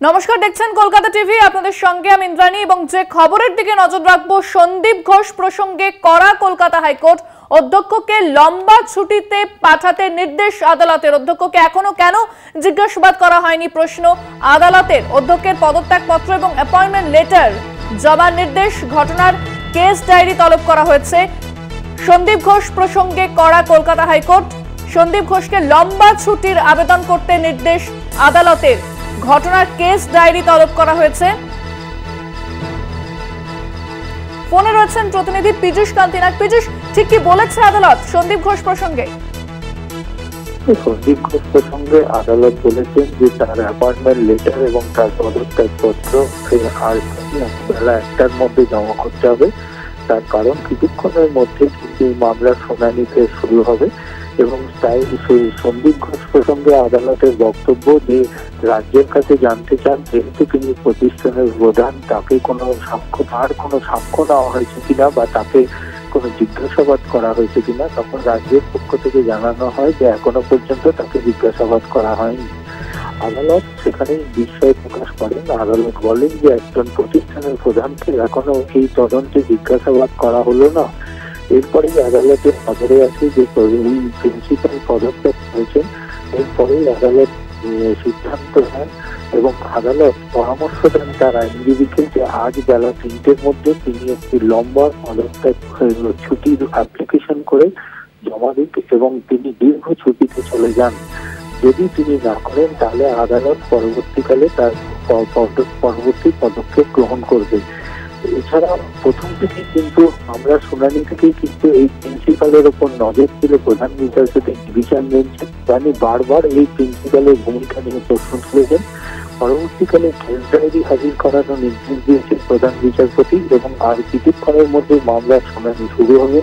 নমস্কার, দেখছেন কলকাতা টিভি। আপনাদের সঙ্গে আমি ইন্দ্রাণী এবং যে খবরের দিকে নজর রাখবো, সন্দীপ ঘোষ প্রসঙ্গে কড়া কলকাতা হাইকোর্ট। অধ্যক্ষকে লম্বা ছুটিতে পাঠাতে নির্দেশ আদালতের। অধ্যক্ষকে এখনো কেন জিজ্ঞাসাবাদ করা হয়নি প্রশ্ন আদালতের। অধ্যক্ষের পদত্যাগপত্র এবং অ্যাপয়েন্টমেন্ট লেটার জমার নির্দেশ। ঘটনার কেস ডায়েরি তলব করা হয়েছে। সন্দীপ ঘোষ প্রসঙ্গে কড়া কলকাতা হাইকোর্ট। সন্দীপ ঘোষকে লম্বা ছুটির আবেদন করতে নির্দেশ আদালতের। ঘটনার কেস ডায়েরি তলব করা হয়েছে। ফোনে রয়েছেন প্রতিনিধি পীযূষ কান্তি নাগ। পীযূষ, ঠিক কি বলেছে আদালত সন্দীপ ঘোষ প্রসঙ্গে? সন্দীপ ঘোষ প্রসঙ্গে আদালত বলেছেন যে তার অ্যাপয়েন্টমেন্ট লেটার এবং তার পদত্যাগপত্র আর বেলা 1টার মধ্যে জমা করতে হবে। তার কারণ কিছুক্ষণের মধ্যে কিন্তু এই মামলার শুনানি শুরু হবে এবং তাই সন্দীপ ঘোষ প্রসঙ্গে আদালতের বক্তব্য যে রাজ্যের কাছে জানতে চান যেহেতু তিনি প্রতিষ্ঠানের প্রধান, তাকে কোনো সাক্ষ্য নেওয়া হয়েছে কিনা বা তাকে কোনো জিজ্ঞাসাবাদ করা হয়েছে কিনা। তখন রাজ্যের পক্ষ থেকে জানানো হয় যে এখনো পর্যন্ত তাকে জিজ্ঞাসাবাদ করা হয়নি। আদালত সেখানে বিস্ময় প্রকাশ করেন। আদালত বলেন যে একজন প্রতিষ্ঠানের প্রধানকে এখনো এই তদন্তে জিজ্ঞাসাবাদ করা হলো না। এরপরেই আদালতের নজরে আসে যে এই প্রিন্সিপাল পদত্যাগ করেছেন। এরপরেই আদালত সিদ্ধান্ত নেন এবং আদালত পরামর্শ দেন তার আইনজীবীকে যে আজ বেলা 3টের মধ্যে তিনি একটি লম্বা পদত্যাগ ছুটির অ্যাপ্লিকেশন করে জমা দিক এবং তিনি দীর্ঘ ছুটিতে চলে যান। যদি তিনি না করেন তাহলে আদালত পরবর্তীকালে তার পরবর্তী পদক্ষেপ গ্রহণ করবে। এছাড়া প্রথম থেকে কিন্তু আমরা শুনানি থেকেই কিন্তু এই প্রিন্সিপালের ওপর নজর ছিল প্রধান বিচারপতি ডিভিশন বেঞ্চে। তিনি বারবার এই প্রিন্সিপালের ভূমিকা নিয়ে প্রশ্ন তুলেছেন। পরবর্তীকালে কেস ডায়েরি হাজির করানোর নির্দেশ দিয়েছেন প্রধান বিচারপতি এবং আর কিছুক্ষণের মধ্যে মামলার শুনানি শুরু হবে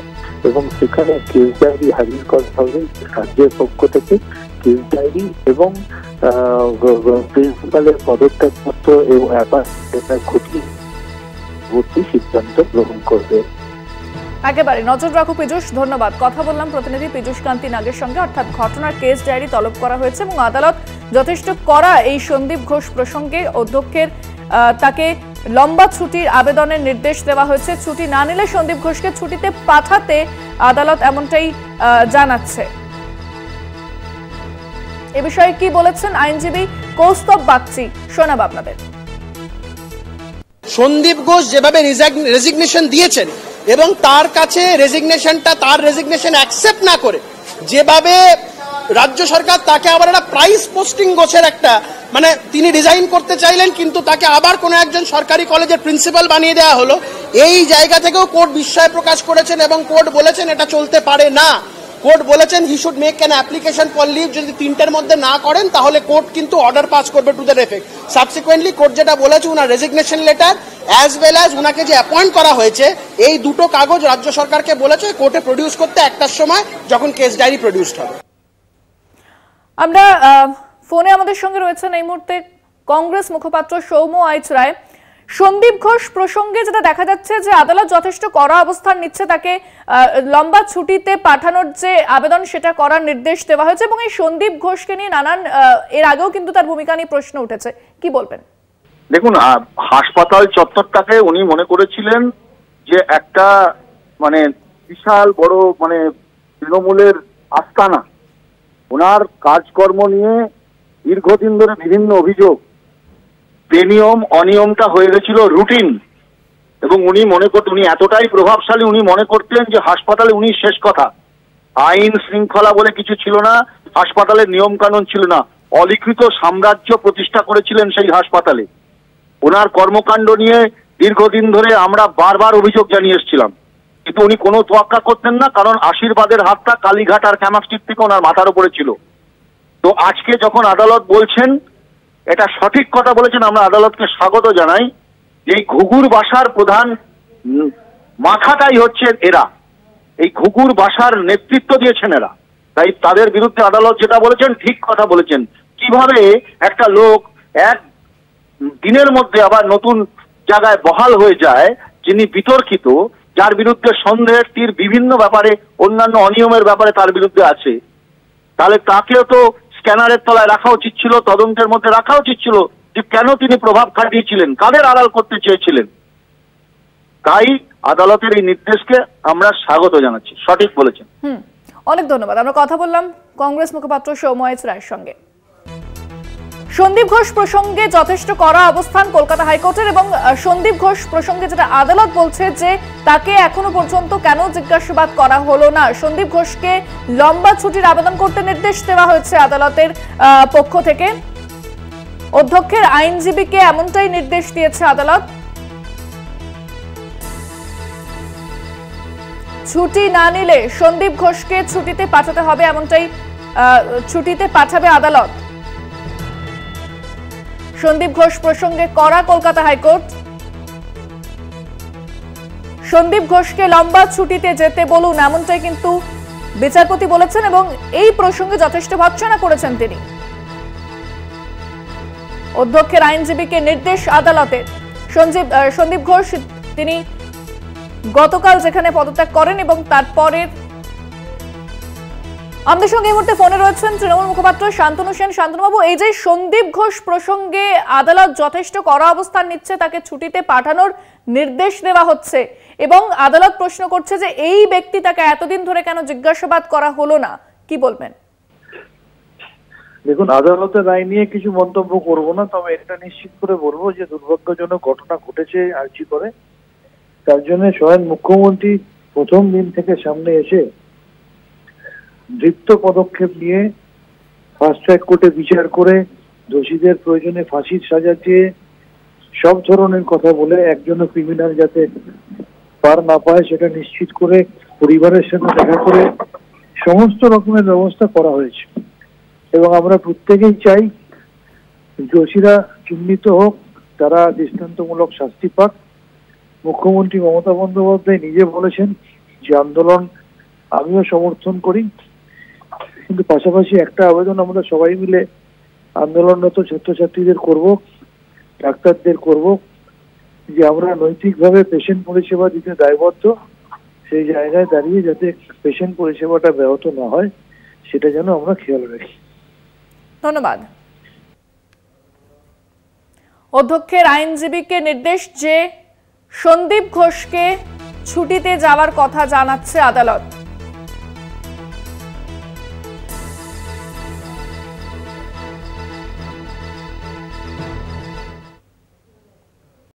এবং সেখানে কেস ডায়েরি হাজির করা হবে রাজ্যের পক্ষ থেকে। কেস ডায়েরি এবং প্রিন্সিপালের পদত্যাগপত্র এবং অ্যাপয়েন্টমেন্ট ঘটিয়ে সিদ্ধান্ত গ্রহণ করবে। একেবারে নজর রাখো পীযূষ, ধন্যবাদ। কথা বললাম প্রতিনিধি পীযূষ কান্তি নাগের সঙ্গে। অর্থাৎ ঘটনার কেস ডায়েরি তলব করা হয়েছে এবং আদালত যথেষ্ট কড়া এই সন্দীপ ঘোষ প্রসঙ্গে। অধ্যক্ষের তাকে লম্বা ছুটির আবেদনের নির্দেশ দেওয়া হয়েছে। ছুটি না নিলে সন্দীপ ঘোষকে ছুটিতে পাঠাতে আদালত এমনটাই জানাচ্ছে। এ বিষয়ে কি বলেছেন আইনজীবী কৌস্তব বাগচি, শোনাব আপনাদের। সন্দীপ ঘোষ যেভাবে রেজিগনেশন দিয়েছেন এবং তার কাছে তার রেজিগনেশন অ্যাকসেপ্ট না করে যেভাবে রাজ্য সরকার তাকে আবার একটা প্রাইস পোস্টিং ঘোষের একটা তিনি রিজাইন করতে চাইলেন কিন্তু তাকে আবার কোনো একজন সরকারি কলেজের প্রিন্সিপাল বানিয়ে দেওয়া হলো। এই জায়গা থেকেও কোর্ট বিস্ময় প্রকাশ করেছেন এবং কোর্ট বলেছেন এটা চলতে পারে না। কোর্ট বলেছেন he should make an application for leave. যদি 3টের মধ্যে না করেন তাহলে কোর্ট কিন্তু অর্ডার পাস করবে to that effect. Subsequently court যেটা বলেছে উনার resignation letter as well as উনাকে যে অ্যাপয়েন্ট করা হয়েছে এই দুটো কাগজ রাজ্য সরকারকে বলেছে কোর্টে প্রডিউস করতে 1টার সময় যখন কেস ডায়েরি প্রডিউসড হবে। আমরা ফোনে আমাদের সঙ্গে রয়েছেন এই মুহূর্তে কংগ্রেস মুখপাত্র সৌম্য আইচ রায়। সন্দীপ ঘোষ প্রসঙ্গে যেটা দেখা যাচ্ছে যে আদালত যথেষ্ট কড়া অবস্থান নিচ্ছে, তাকে লম্বা ছুটিতে পাঠানোর যে আবেদন সেটা করার নির্দেশ দেওয়া হয়েছে এবং এই সন্দীপ ঘোষকে নিয়ে নানান এর আগেও কিন্তু তার ভূমিকা নিয়ে প্রশ্ন উঠেছে। কি বলবেন? দেখুন, হাসপাতাল চত্বরটাকে উনি মনে করেছিলেন যে একটা বিশাল বড় তৃণমূলের আস্তানা। ওনার কাজকর্ম নিয়ে দীর্ঘদিন ধরে বিভিন্ন অভিযোগ, বেনিয়ম অনিয়মটা হয়ে গেছিল রুটিন এবং উনি এতটাই প্রভাবশালী, উনি মনে করতেন যে হাসপাতালে উনি শেষ কথা। আইন শৃঙ্খলা বলে কিছু ছিল না, হাসপাতালের নিয়ম কানুন ছিল না, অলিখিত সাম্রাজ্য প্রতিষ্ঠা করেছিলেন সেই হাসপাতালে। ওনার কর্মকাণ্ড নিয়ে দীর্ঘদিন ধরে আমরা বারবার অভিযোগ জানিয়ে এসেছিলাম কিন্তু উনি কোনো তোয়াক্কা করতেন না, কারণ আশীর্বাদের হাতটা কালীঘাট আর ক্যামাকস্ট্রিট থেকে ওনার মাথার উপরে ছিল। তো আজকে যখন আদালত বলছেন এটা সঠিক কথা বলেছেন, আমরা আদালতকে স্বাগত জানাই। এই ঘুঘুর বাসার প্রধান মাথাটাই হচ্ছে এরা, এই ঘুঘুর বাসার নেতৃত্ব দিয়েছেন এরা। তাই তাদের বিরুদ্ধে আদালত যেটা বলেছেন ঠিক কথা বলেছেন। কিভাবে একটা লোক এক দিনের মধ্যে আবার নতুন জায়গায় বহাল হয়ে যায়, যিনি বিতর্কিত, যার বিরুদ্ধে সন্দেহের তীর বিভিন্ন ব্যাপারে অন্যান্য অনিয়মের ব্যাপারে তার বিরুদ্ধে আছে, তাহলে তাকেও তো স্ক্যানারের তলায় রাখা উচিত ছিল, তদন্তের মধ্যে রাখা উচিত ছিল যে কেন তিনি প্রভাব খাটিয়েছিলেন, কাদের আড়াল করতে চেয়েছিলেন। তাই আদালতের এই নির্দেশকে আমরা স্বাগত জানাচ্ছি। সঠিক বলেছেন। অনেক ধন্যবাদ। আমরা কথা বললাম কংগ্রেস মুখপাত্র সৌম্য রায়ের সঙ্গে। সন্দীপ ঘোষ প্রসঙ্গে যথেষ্ট কড়া অবস্থান কলকাতা হাইকোর্টের, এবং সন্দীপ ঘোষ প্রসঙ্গে যেটা আদালত বলছে যে তাকে এখনো পর্যন্ত কেন জিজ্ঞাসাবাদ করা হলো না। সন্দীপ ঘোষকে লম্বা ছুটির আবেদন করতে নির্দেশ দেওয়া হয়েছে আদালতের পক্ষ থেকে। অধ্যক্ষের আইনজীবীকে এমনটাই নির্দেশ দিয়েছে আদালত। ছুটি না নিলে সন্দীপ ঘোষকে ছুটিতে পাঠাতে হবে, এমনটাই ছুটিতে পাঠাবে আদালত। সন্দীপ ঘোষ প্রসঙ্গে কড়া কলকাতা হাইকোর্ট। সন্দীপ ঘোষকে লম্বা ছুটিতে যেতে বলুন, এমনটাই কিন্তু বিচারপতি বলেছেন, এবং এই প্রসঙ্গে যথেষ্ট ভর্ৎসনা করেছেন তিনি। অধ্যক্ষের আইনজীবীকে নির্দেশ আদালতের। সন্দীপ ঘোষ তিনি গতকাল যেখানে পদত্যাগ করেন এবং তারপরে আমাদের সঙ্গে এই মুহূর্তে ফোনে রয়েছেন তৃণমূল মুখপাত্র শান্তনু সেন। শান্তনুবাবু, এই যে সন্দীপ ঘোষ প্রসঙ্গে আদালত যথেষ্ট কড়া অবস্থান নিচ্ছে, তাকে ছুটিতে পাঠানোর নির্দেশ দেওয়া হচ্ছে, এবং আদালত প্রশ্ন করছে যে এই ব্যক্তি তাকে এতদিন ধরে কেন জিজ্ঞাসাবাদ করা হলো না, কি বলবেন? দেখুন, আদালতের রায় নিয়ে কিছু মন্তব্য করব না, তবে এটা নিশ্চিত করে বলবো যে দুর্ভাগ্যজনক ঘটনা ঘটেছে আরজি করে। তার জন্য স্বয়ং মুখ্যমন্ত্রী প্রথম দিন থেকে সামনে এসে দৃপ্ত পদক্ষেপ নিয়ে ফাস্ট ট্র্যাক কোর্টে বিচার করে দোষীদের প্রয়োজনে ফাঁসির সাজা দিয়ে সব ধরনের কথা বলে একজনও ক্রিমিনাল যাতে পার না পায় সেটা নিশ্চিত করে পরিবারের সাথে দেখা করে সমস্ত রকমের ব্যবস্থা করা হয়েছে। এবং আমরা প্রত্যেকেই চাই দোষীরা চিহ্নিত হোক, তারা দৃষ্টান্তমূলক শাস্তি পাক। মুখ্যমন্ত্রী মমতা বন্দ্যোপাধ্যায় নিজে বলেছেন যে আন্দোলন আমিও সমর্থন করি, কিন্তু পাশাপাশি একটা আবেদন আমরা সবাই মিলে আন্দোলনরত ছাত্রছাত্রীদের করব, ডাক্তারদের করব, যে আমরা নৈতিকভাবে পেশেন্ট পরিষেবা দিতে দায়বদ্ধ। সেই জায়গায় দাঁড়িয়ে যাতে পেশেন্ট পরিষেবাটা ব্যাহত না হয় সেটা যেন আমরা খেয়াল রাখি। ধন্যবাদ। অধ্যক্ষের আইনজীবীকে নির্দেশ যে সন্দীপ ঘোষকে ছুটিতে যাওয়ার কথা জানাচ্ছে আদালত।